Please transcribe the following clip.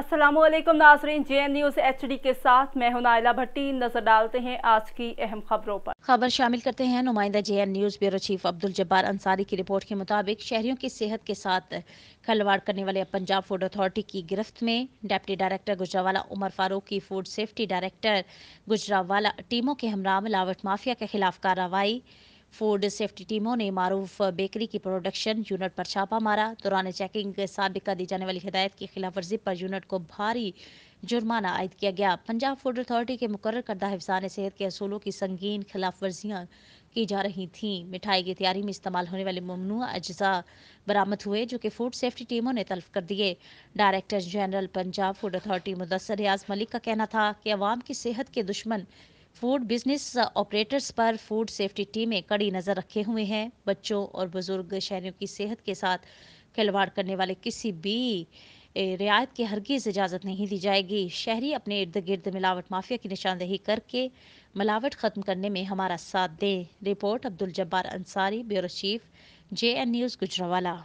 अस्सलामुअलैकुम नाज़रीन, JN news HD के साथ मैं हूं नाइला भट्टी। नजर डालते हैं आज की अहम खबरों पर। खबर शामिल करते हैं। नुमाइंदा JN news bureau chief Abdul Jabbar Ansari की रिपोर्ट के मुताबिक शहरियों की सेहत के साथ खिलवाड़ करने वाले पंजाब फूड अथॉरिटी की गिरफ्त में डिप्टी डायरेक्टर गुजरावाला उमर फारूक की फूड सेफ्टी डायरेक्टर गुजरावाला टीमों के हमरा मिलावट माफिया के खिलाफ कार्रवाई। फूड सेफ्टी टीमों ने मारूफ बेकरी की प्रोडक्शन यूनिट पर छापा मारा। दौरान चेकिंग साबिका दी जाने वाली हिदायत की खिलाफ वर्जी पर यूनिट को भारी जुर्माना आयद किया गया। पंजाब फूड अथॉरिटी के मुकर्रर करदा हिफ्ज़ान सेहत के असूलों की संगीन खिलाफ वर्जियाँ की जा रही थीं। मिठाई की तैयारी में इस्तेमाल होने वाले ममनू अज्जा बरामद हुए जो कि फूड सेफ्टी टीमों ने तल्फ कर दिए। Director general Punjab food authority Mudassar Riaz Malik का कहना था कि अवाम की सेहत के दुश्मन फूड बिजनेस ऑपरेटर्स पर फूड सेफ्टी टीमें कड़ी नज़र रखे हुए हैं। बच्चों और बुजुर्ग शहरियों की सेहत के साथ खिलवाड़ करने वाले किसी भी रियायत की हरगिज़ इजाज़त नहीं दी जाएगी। शहरी अपने इर्द गिर्द मिलावट माफिया की निशानदेही करके मिलावट ख़त्म करने में हमारा साथ दें। Report Abdul Jabbar Ansari, bureau chief, JN news Gujranwala.